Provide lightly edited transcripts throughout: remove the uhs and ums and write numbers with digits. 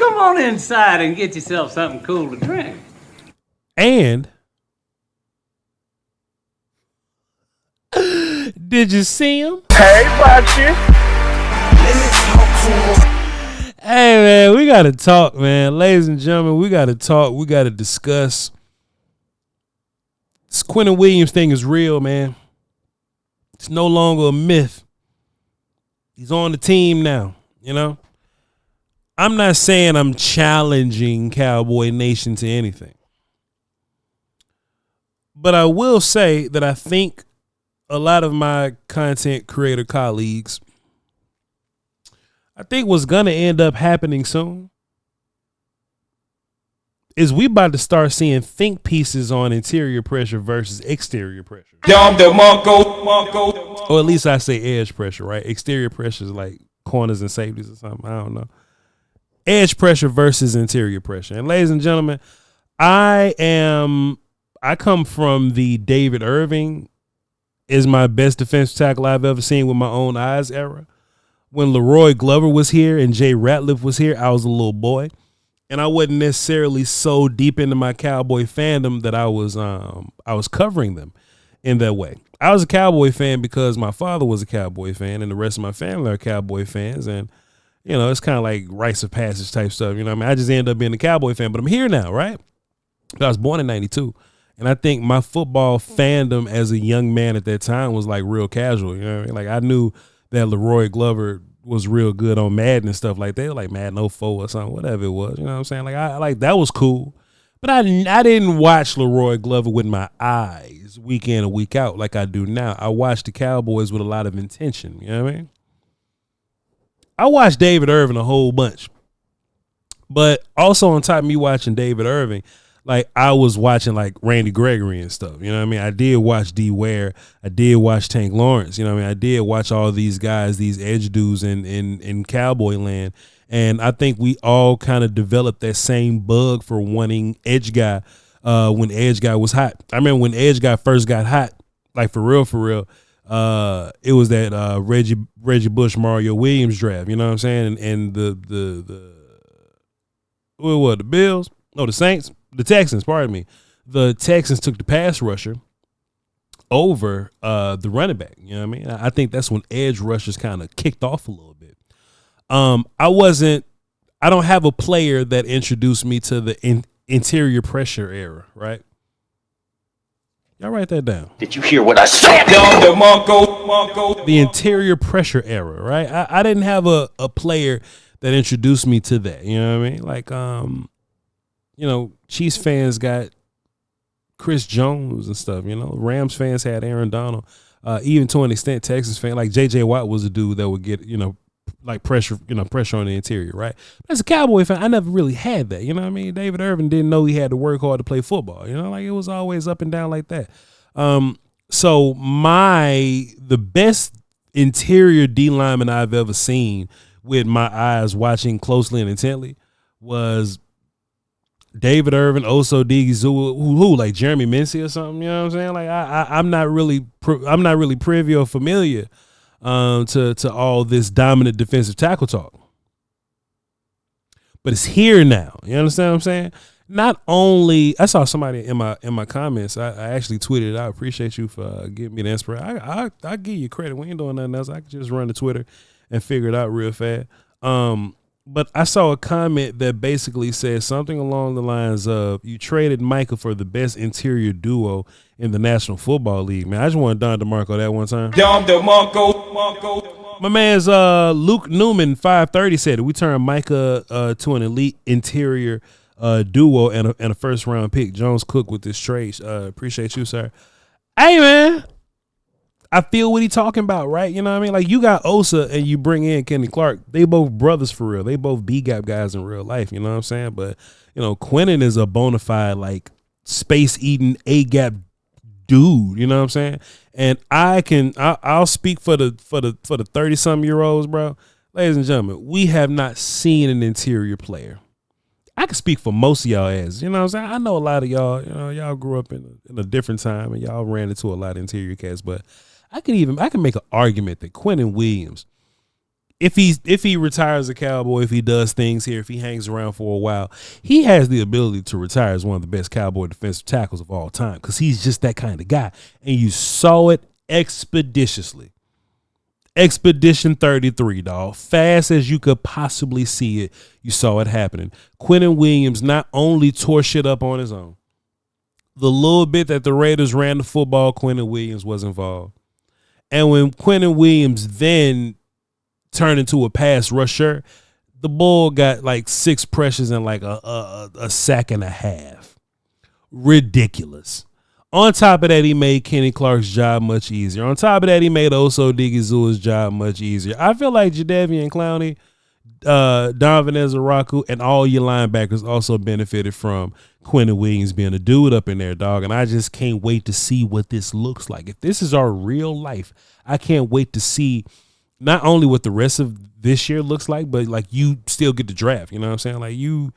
come on inside and get yourself something cool to drink. And did you see him? Hey, Bachi. Hey, man, we got to talk, man. Ladies and gentlemen, we got to talk. We got to discuss. This Quinnon Williams thing is real, man. It's no longer a myth. He's on the team now, you know? I'm not saying I'm challenging Cowboy Nation to anything. But I will say that I think a lot of my content creator colleagues, I think what's going to end up happening soon is we about to start seeing think pieces on interior pressure versus exterior pressure. Or at least I say edge pressure, right? Exterior pressure is like corners and safeties or something. I don't know. Edge pressure versus interior pressure. And ladies and gentlemen, I come from the David Irving is my best defensive tackle I've ever seen with my own eyes era. When Leroy Glover was here and Jay Ratliff was here, I was a little boy. And I wasn't necessarily so deep into my Cowboy fandom that I was covering them in that way. I was a Cowboy fan because my father was a Cowboy fan and the rest of my family are Cowboy fans. And, you know, it's kind of like rites of passage type stuff. You know what I mean? I just ended up being a Cowboy fan, but I'm here now, right? I was born in 92. And I think my football fandom as a young man at that time was like real casual. You know what I mean? Like I knew that Leroy Glover was real good on Madden and stuff like that, like Madden 04 or something, whatever it was. You know what I'm saying? Like I like that was cool. But I didn't watch Leroy Glover with my eyes week in and week out like I do now. I watched the Cowboys with a lot of intention. You know what I mean? I watched David Irving a whole bunch. But also on top of me watching David Irving, like I was watching like Randy Gregory and stuff. You know what I mean? I did watch D. Ware. I did watch Tank Lawrence. You know what I mean? I did watch all these guys, these edge dudes in Cowboy land. And I think we all kind of developed that same bug for wanting edge guy when edge guy was hot. I remember when edge guy first got hot, like for real, it was that Reggie Bush, Mario Williams draft. You know what I'm saying? And the Bills? No, the Saints. The Texans, pardon me. The Texans took the pass rusher over the running back. You know what I mean? I think that's when edge rushers kind of kicked off a little bit. I don't have a player that introduced me to the interior pressure era, right? Y'all write that down. Did you hear what I said? The interior pressure era, right? I didn't have a player that introduced me to that. You know what I mean? Like, you know, Chiefs fans got Chris Jones and stuff, you know. Rams fans had Aaron Donald. Even to an extent, Texas fans, like J.J. Watt was a dude that would get, you know, like pressure on the interior, right? But as a Cowboy fan, I never really had that, you know what I mean? David Irving didn't know he had to work hard to play football, you know? Like, it was always up and down like that. So the best interior D lineman I've ever seen with my eyes watching closely and intently was David Irvin, Oso Digizua, who like Jeremy Mincy or something. You know what I'm saying? Like I'm not really privy or familiar to all this dominant defensive tackle talk, but it's here now. You understand what I'm saying? Not only I saw somebody in my comments. I actually tweeted it out. I appreciate you for giving me the inspiration. I give you credit. We ain't doing nothing else. I could just run to Twitter and figure it out real fast. But I saw a comment that basically said something along the lines of, you traded Micah for the best interior duo in the National Football League. Man, I just want Don DeMarco that one time. Don DeMarco. My man's Luke Newman, 530, said we turned Micah to an elite interior duo and a first-round pick. Jones Cook with this trade. Appreciate you, sir. Hey, man. I feel what he talking about, right? You know what I mean? Like, you got Osa and you bring in Kenny Clark. They both brothers for real. They both B-gap guys in real life. You know what I'm saying? But, you know, Quinnon is a bona fide, like, space-eating A-gap dude. You know what I'm saying? And I'll speak for the 30-some-year-olds, bro. Ladies and gentlemen, we have not seen an interior player. I can speak for most of y'all as, you know what I'm saying? I know a lot of y'all, you know, y'all grew up in a different time and y'all ran into a lot of interior cats, but I can make an argument that Quinnon Williams if he retires a Cowboy, if he does things here, if he hangs around for a while, he has the ability to retire as one of the best Cowboy defensive tackles of all time because he's just that kind of guy. And you saw it expeditiously. Expedition 33, dog. Fast as you could possibly see it, you saw it happening. Quinnon Williams not only tore shit up on his own, the little bit that the Raiders ran the football, Quinnon Williams was involved. And when Quinnon Williams then turned into a pass rusher, the bull got like 6 pressures and like a sack and a half. Ridiculous. On top of that, he made Kenny Clark's job much easier. On top of that, he made Oso Digizua's job much easier. I feel like Jadeveon Clowney, Donovan Ezaraku, and all your linebackers also benefited from Quinnon Williams being a dude up in there, dog. And I just can't wait to see what this looks like. If this is our real life, I can't wait to see not only what the rest of this year looks like, but like you still get to draft. You know what I'm saying? Like you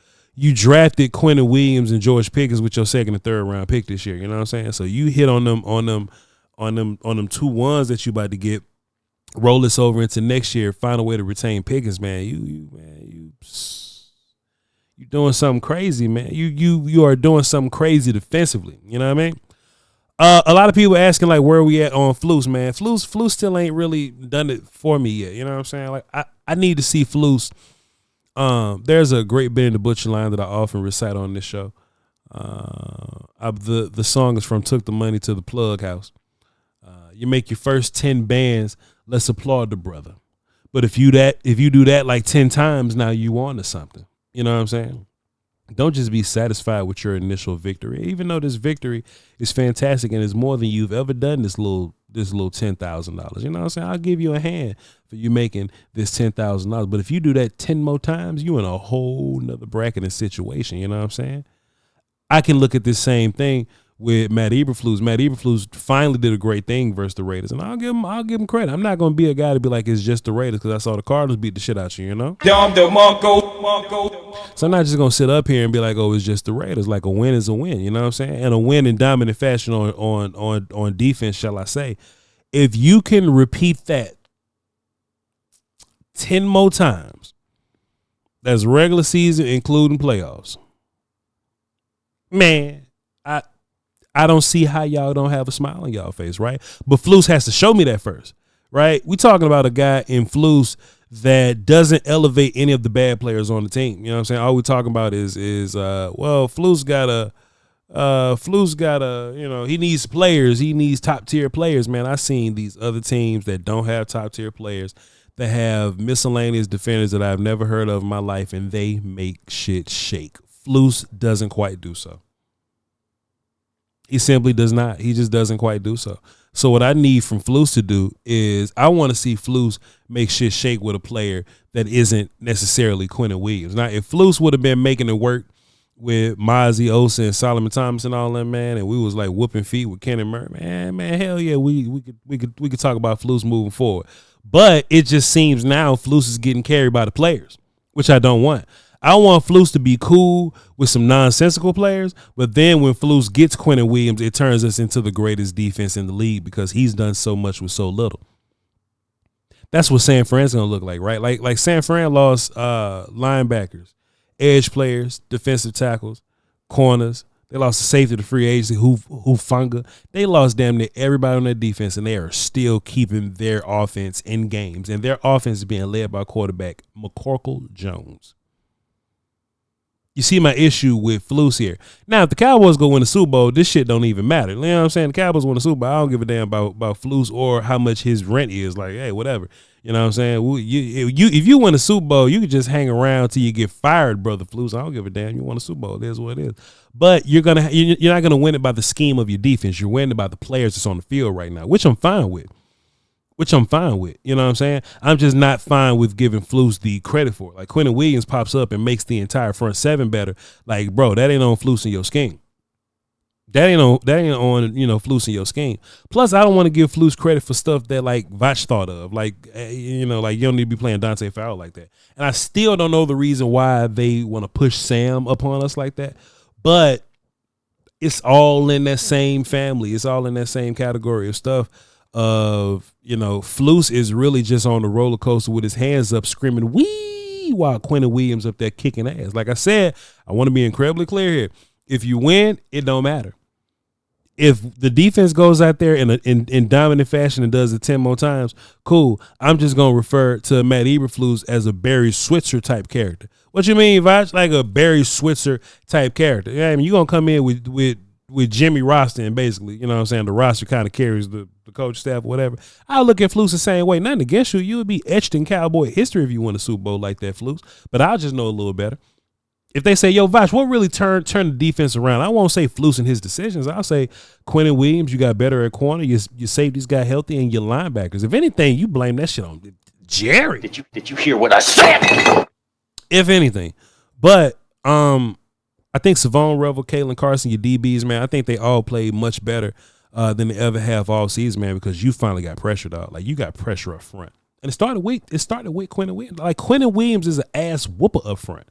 drafted Quinnon Williams and George Pickens with your second and third round pick this year. You know what I'm saying? So you hit on them 2 ones that you about to get. Roll this over into next year. Find a way to retain Pickens, man. You doing something crazy, man. You are doing something crazy defensively. You know what I mean? A lot of people asking like where are we at on Flus, man. Flus still ain't really done it for me yet. You know what I'm saying? Like I need to see Flus. There's a great Benny the Butcher line that I often recite on this show. The song is from Took the Money to the Plug House. You make your first 10 bands, let's applaud the brother. But if you do that like 10 times, now you on to something. You know what I'm saying? Don't just be satisfied with your initial victory. Even though this victory is fantastic and is more than you've ever done, this little $10,000. You know what I'm saying? I'll give you a hand for you making this $10,000. But if you do that 10 more times, you in a whole nother bracket and situation. You know what I'm saying? I can look at this same thing with Matt Eberflus. Matt Eberflus finally did a great thing versus the Raiders, and I'll give him credit. I'm not going to be a guy to be like it's just the Raiders because I saw the Cardinals beat the shit out you, you know? So I'm not just going to sit up here and be like, oh, it's just the Raiders. Like a win is a win, you know what I'm saying? And a win in dominant fashion on defense, shall I say. If you can repeat that 10 more times, that's regular season, including playoffs, man, I don't see how y'all don't have a smile on y'all face, right? But Flus has to show me that first, right? We talking about a guy in Flus that doesn't elevate any of the bad players on the team. You know what I'm saying? All we talking about is Flus got a, you know, he needs players. He needs top tier players, man. I seen these other teams that don't have top tier players that have miscellaneous defenders that I've never heard of in my life, and they make shit shake. Flus doesn't quite do so. He simply does not. He just doesn't quite do so. So what I need from Flus to do is I want to see Flus make shit shake with a player that isn't necessarily Quinnon Williams. Now, if Flus would have been making it work with Mozzie, Osa, and Solomon Thomas and all them, man, and we was like whooping feet with Kenny Murray, man, hell yeah, we could talk about Flus moving forward. But it just seems now Flus is getting carried by the players, which I don't want. I want Flus to be cool with some nonsensical players, but then when Flus gets Quinnon Williams, it turns us into the greatest defense in the league because he's done so much with so little. That's what San Fran's going to look like, right? Like San Fran lost linebackers, edge players, defensive tackles, corners. They lost the safety to free agency, Hufanga. They lost damn near everybody on their defense, and they are still keeping their offense in games. And their offense is being led by quarterback McCorkle Jones. You see my issue with Flus here. Now, if the Cowboys go win the Super Bowl, this shit don't even matter. You know what I'm saying? The Cowboys win the Super Bowl. I don't give a damn about Flus or how much his rent is. Like, hey, whatever. You know what I'm saying? If you win a Super Bowl, you can just hang around till you get fired, brother Flus. I don't give a damn. You won a Super Bowl. It is what it is. But you're not gonna win it by the scheme of your defense. You're winning by the players that's on the field right now, which I'm fine with. You know what I'm saying? I'm just not fine with giving Flus the credit for it. Like Quinnon Williams pops up and makes the entire front seven better. Like, bro, that ain't on Flus in your scheme. That ain't on Flus in your scheme. Plus, I don't want to give Flus credit for stuff that like Voch thought of. Like, you don't need to be playing Dante Fowler like that. And I still don't know the reason why they want to push Sam upon us like that. But it's all in that same family. It's all in that same category of stuff. of, Flus is really just on the roller coaster with his hands up screaming, wee, while Quinnon Williams up there kicking ass. Like I said, I want to be incredibly clear here. If you win, it don't matter. If the defense goes out there in dominant fashion and does it 10 more times, cool. I'm just going to refer to Matt Eberflus as a Barry Switzer type character. What you mean, Voch? Like a Barry Switzer type character. Yeah, I mean, you're going to come in with Jimmy roster and basically, you know what I'm saying, the roster kind of carries the coach staff, whatever. I look at Flus the same way. Nothing against you. You would be etched in Cowboy history if you won a Super Bowl like that, Flus. But I'll just know a little better. If they say, yo, Voch, what really turned the defense around? I won't say Flus and his decisions. I'll say Quinnon Williams, you got better at corner. Your safeties got healthy, and your linebackers. If anything, you blame that shit on Jerry. Did you hear what I said? If anything. But I think Savon, Revel, Kalen Carson, your DBs, man, I think they all played much better than they ever have all season, man, because you finally got pressured out. Like, you got pressure up front. And it started with Quinnon Williams. Like, Quinnon Williams is an ass whooper up front.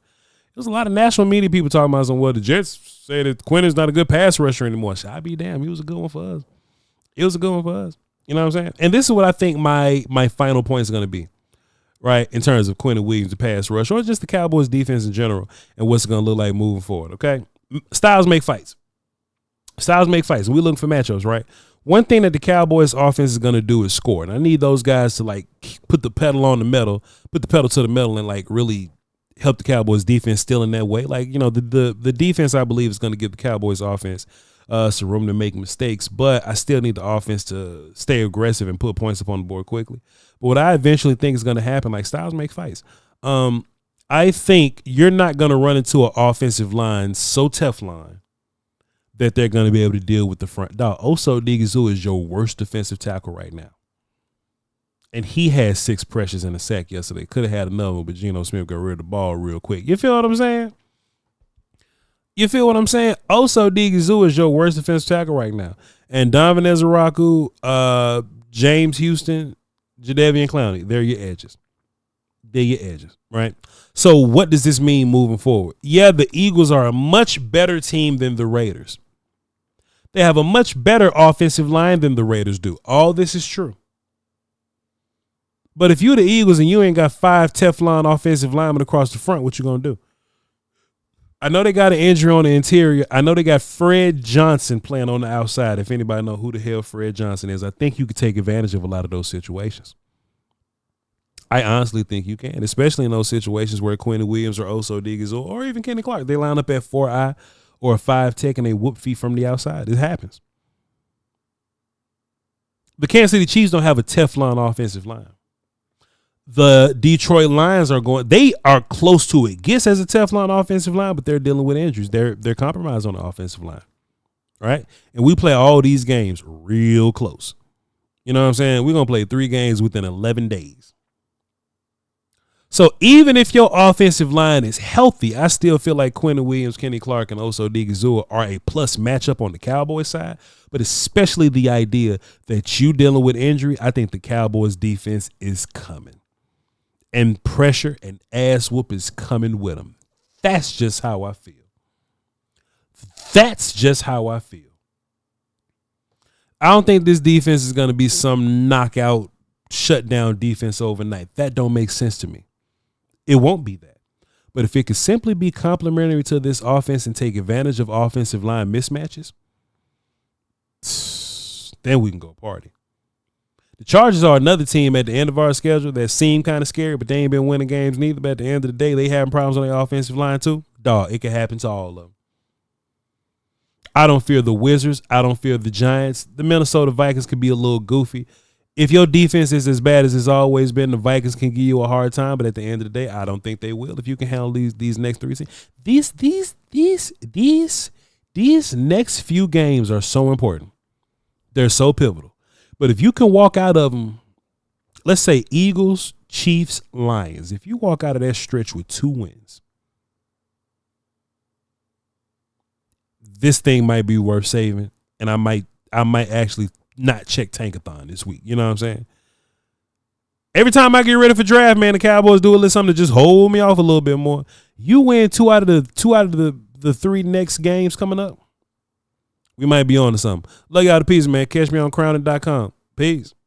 There's a lot of national media people talking about some, well, the Jets say that Quinnon's not a good pass rusher anymore. So I'd be damn, he was a good one for us. It was a good one for us. You know what I'm saying? And this is what I think my final point is going to be, right, in terms of Quinnon Williams, the pass rush, or just the Cowboys defense in general and what's it going to look like moving forward, okay? Styles make fights. Styles make fights. We're looking for matchups, right? One thing that the Cowboys offense is going to do is score. And I need those guys to, like, put the pedal to the metal and, like, really help the Cowboys defense still in that way. Like, the defense, I believe, is going to give the Cowboys offense some room to make mistakes, but I still need the offense to stay aggressive and put points up on the board quickly. But what I eventually think is going to happen, like, Styles make fights. I think you're not going to run into an offensive line so Teflon that they're going to be able to deal with the front. Dog, Oso Digizua is your worst defensive tackle right now. And he had 6 pressures and a sack yesterday. Could have had another one, but Geno Smith got rid of the ball real quick. You feel what I'm saying? Oso Digizua is your worst defensive tackle right now. And Donovan Ezeraku, James Houston, Jadeveon Clowney, they're your edges. Right? So what does this mean moving forward? Yeah, the Eagles are a much better team than the Raiders. They have a much better offensive line than the Raiders do. All this is true. But if you're the Eagles and you ain't got 5 Teflon offensive linemen across the front, what you going to do? I know they got an injury on the interior. I know they got Fred Johnson playing on the outside. If anybody know who the hell Fred Johnson is, I think you could take advantage of a lot of those situations. I honestly think you can, especially in those situations where Quinnon Williams or Oso Digizua or even Kenny Clark, they line up at 4-eye or a 5 tech and they whoop feet from the outside. It happens. The Kansas City Chiefs don't have a Teflon offensive line. The Detroit Lions they are close to it. Gets as a Teflon offensive line, but they're dealing with injuries. They're compromised on the offensive line, right? And we play all these games real close. You know what I'm saying? We're going to play 3 games within 11 days. So even if your offensive line is healthy, I still feel like Quinnon Williams, Kenny Clark, and Oso Digizua are a plus matchup on the Cowboys side, but especially the idea that you dealing with injury, I think the Cowboys defense is coming. And pressure and ass whoop is coming with them. That's just how I feel. I don't think this defense is going to be some knockout, shutdown defense overnight. That don't make sense to me. It won't be that. But if it could simply be complementary to this offense and take advantage of offensive line mismatches, then we can go party. The Chargers are another team at the end of our schedule that seem kind of scary, but they ain't been winning games neither. But at the end of the day, they having problems on their offensive line too. Dog, it can happen to all of them. I don't fear the Wizards. I don't fear the Giants. The Minnesota Vikings could be a little goofy. If your defense is as bad as it's always been, the Vikings can give you a hard time. But at the end of the day, I don't think they will. If you can handle these next 3 teams, these next few games are so important. They're so pivotal. But if you can walk out of them, let's say Eagles, Chiefs, Lions, if you walk out of that stretch with 2 wins, this thing might be worth saving, and I might actually not check Tankathon this week. You know what I'm saying? Every time I get ready for draft, man, the Cowboys do a little something to just hold me off a little bit more. You win 2 out of the 3 next games coming up, we might be on to something. Love y'all to pieces, man. Catch me on crowning.com. Peace.